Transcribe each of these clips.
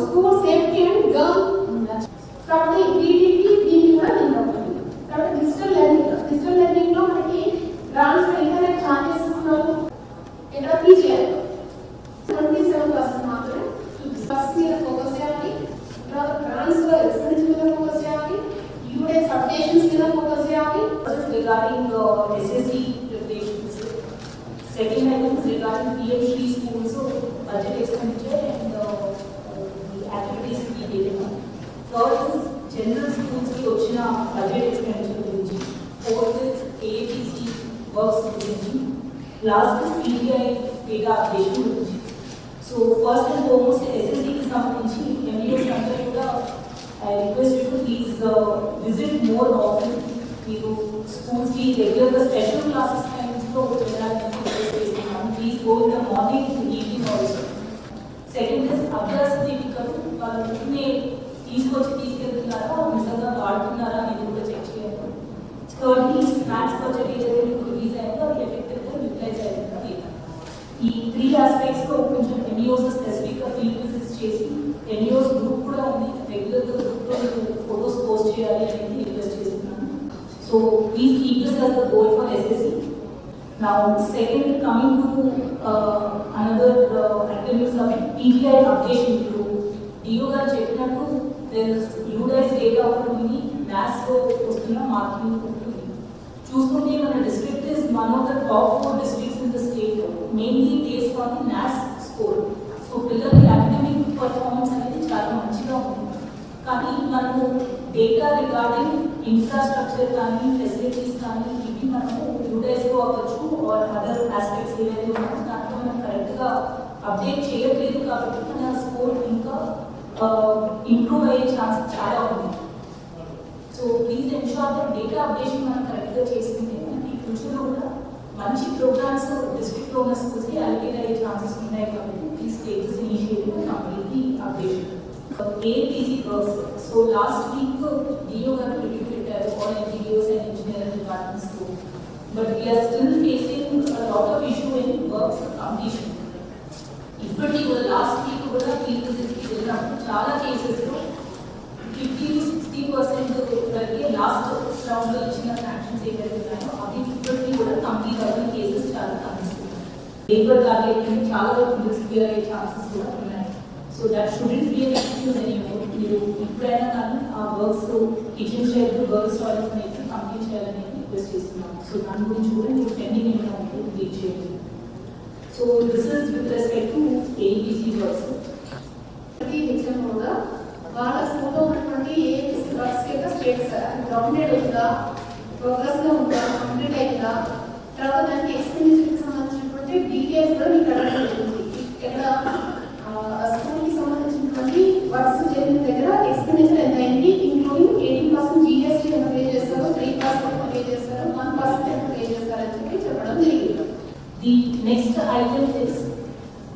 school safety and girl. కాబట్టి వీటికి దీన్ని కూడా నేను అవుతుంది. కాబట్టి డిజిటల్ లెర్నింగ్ లో మనకి గ్రాంట్స్ ఇంటర్నెట్ ఛార్జెస్ ఇక్కడ ఫ్రీ చేయాలి. 27% మాత్రమే ఫస్ట్ మీద ఫోకస్ చేయాలి. తర్వాత గ్రాంట్స్ లో ఎక్స్పెండిచర్ మీద ఫోకస్ చేయాలి. యూడెక్స్ అప్డేషన్స్ మీద ఫోకస్ చేయాలి. Regarding SSC preparations. Second item is regarding PhD schools, budget expenditure and the activities we did. Third is general schools ki ochina budget expenditure gurinchi. Fourth is AAPC works gurinchi. Last is PTI data updation gurinchi. So first and foremost SSC ki sambandhinchi MEOs అందరూ కూడా I request you to please visit more often. మీరు schools ki regular special classes times lo please go in the morning to evening also. Second is అభ్యాస దీపికలు వాళ్ళు ముందునే తీసుకెళ్తున్నారా నిజంగా వాడుతున్నారా అనేది కూడా check చేయాలి. థర్డ్లీ మ్యాథ్స్ బడ్జెట్ ఏదైతే మీకు రిలీజ్ అయిందో అది ఎఫెక్టివ్గా యూటిలైజ్ అయ్యిందా లేదా. ఈ 3 ఆస్పెక్ట్స్లో కొంచెం MEOస్ స్పెసిఫిక్గా ఫీల్డ్ విజిట్స్ చేసి MEOస్ గ్రూప్ కూడా ఉంది, రెగ్యులర్గా గ్రూప్లో మీరు ఫొటోస్ పోస్ట్ చేయాలి అనేది రిక్వెస్ట్ చేస్తున్నాను. So please keep this as the goal for SSC. Now second, coming to another activities of PTI updation. DO గారు చెప్పినట్టు there is UDIS data ఉంటుంది, మ్యాథ్స్ లో వస్తున్న మార్కింగ్ ఉంటుంది. చూసుకుంటే మన district is one of the top 4 districts in the state, mainly based on the maths score. So పిల్లల academic performance అనేది చాలా మంచిగా ఉంటుంది. కానీ మనము డేటా రిగార్డింగ్ ఇన్ఫ్రాస్ట్రక్చర్ కానీ ఫెసిలిటీస్ కానీ ఇవి మనము యూటిలైజ్లో అవ్వచ్చు ఆర్ అదర్ ఆస్పెక్ట్స్ ఏవైతే ఉన్నాయో దాంట్లో మనం కరెక్ట్గా అప్డేట్ చేయట్లేదు. కాబట్టి మన స్కోర్ ఇంకా ఇంప్రూవ్ అయ్యే ఛాన్స్ చాలా ఉంది. So please ensure that data updation మనం కరెక్ట్గా చేసుకుంటే మనకి ఫ్యూచర్లో కూడా మంచి ప్రోగ్రామ్స్ డిస్ట్రిక్ట్లో ఉన్న స్కూల్స్కి అలొకేట్ అయ్యే ఛాన్సెస్ ఉన్నాయి. కాబట్టి please take this initiative and complete the updation. AAPC works. So last week DO got reviewed all NGOs and engineering departments too. But we are still facing a lot of issue in works completion. Ippadi last week kuda field visits ki vellinappudu chaala cases lo 50 to 60% varike last round lo ichina sanctions evaithe unnayo avi ippadi kuda complete avina cases chaala kanistunayi. Labor target ni chaala bills clear ayye chances kuda unnayi. So that shouldn't be an excuse anymore. You ఇప్పుడైనా కానీ ఆ works kitchen shed girls toilets అనేది complete చేయాలని request చేస్తున్నాం. So దాని గురించి కూడా మీరు పెండింగ్ ఏమైనా ఉంటే రీచ్ చేయండి. So this is with respect to AAPC works. ప్రతి హెచ్ఎం కూడా వాళ్ళ స్కూల్లో ఉన్నటువంటి AAPC వర్క్స్ యొక్క స్టేటస్ గ్రౌండెడ్ ఉందా, ప్రోగ్రెస్గా ఉందా, కంప్లీట్ అయిందా, తర్వాత దానికి ఎక్స్పెండిచర్కి సంబంధించినటువంటి డీటెయిల్స్ కూడా మీకు అడగబడుతుంది. ఎక్కడ స్కూల్ కి సంబంధించినటువంటి వర్క్స్ జరిగిన దగ్గర ఎక్స్పెండిచర్ ఎంత అయింది, ఇంక్లూడింగ్ 18% GST ఎంత పే చేస్తారు, 3% ఎంత పే చేస్తారు, 1% ఎంత పే చేస్తారు అని చెప్పడం జరిగింది. ది నెక్స్ట్ ఐటమ్ ఇస్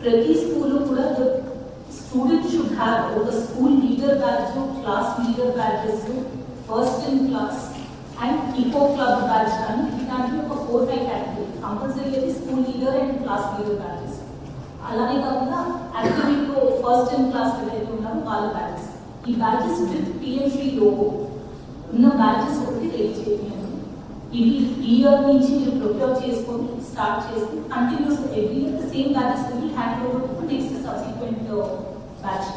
ప్రతి స్కూల్ కూడా స్టూడెంట్ షుడ్ హ్యావ్ ఒక school leader batch, class leader batches, first in class and eco club batch అని దానికి ఒక 4-5 కేటగిరీ కంపల్సరీ అయితే school leader and class leader batches. అలానే కాకుండా అకాడమిక్లో ఫస్ట్ ఇన్ క్లాస్ ఏదైతే ఉన్నారో వాళ్ళ బ్యాచెస్. ఈ బ్యాచెస్ విత్ PMC లోగో ఉన్న బ్యాచెస్ ఒకటి రేట్ చేయండి. ఇవి ఈ ఇయర్ నుంచి మీరు ప్రొక్యూర్ చేసుకొని స్టార్ట్ చేసి continues every year the same batches will hand over to next subsequent batch.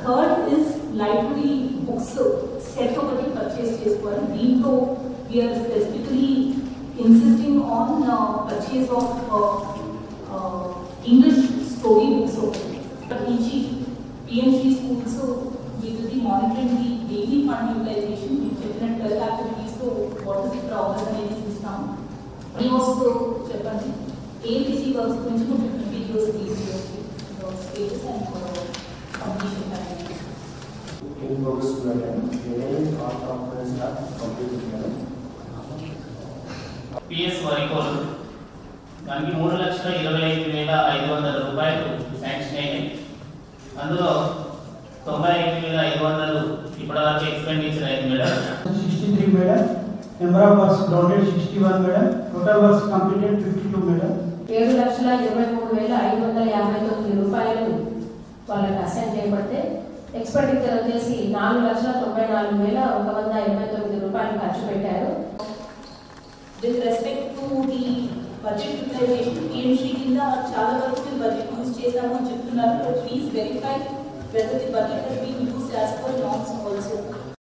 Third is library books set ఒకటి పర్చేస్ చేసుకోవాలి. దీంట్లో we're specifically insisting on purchase of English story books only. But each PMC schools we will be monitoring the daily fund utilization in different activities. So what is the progress అనేది చూస్తాం. also చెప్పండి AAPC works గురించి కొంచెం videos release చేయండి. Status and completion activities. In progress program, all components are completed. PS వరికోలు దానికి 3,25,500 రూపాయలు sanction అయ్యాయి. అందులో 95,500 ఇప్పటివరకు ఎక్స్పెండిచర్ అయింది madam. 63 madam. Number of works download 61 madam. Total works completed 52 madam. 7,23,559 రూపాయలు వాళ్ళకి అసైన్ చేయబడితే ఎక్స్పెండిచర్ వచ్చేసి 4,94,189 రూపాయలు ఖర్చు పెట్టారు. With respect to the budget utilization, PMC కింద చాలా వరకు బడ్జెట్ యూజ్ చేశాము అని చెప్తున్నారు. But please verify whether the budget has been used as per norms also.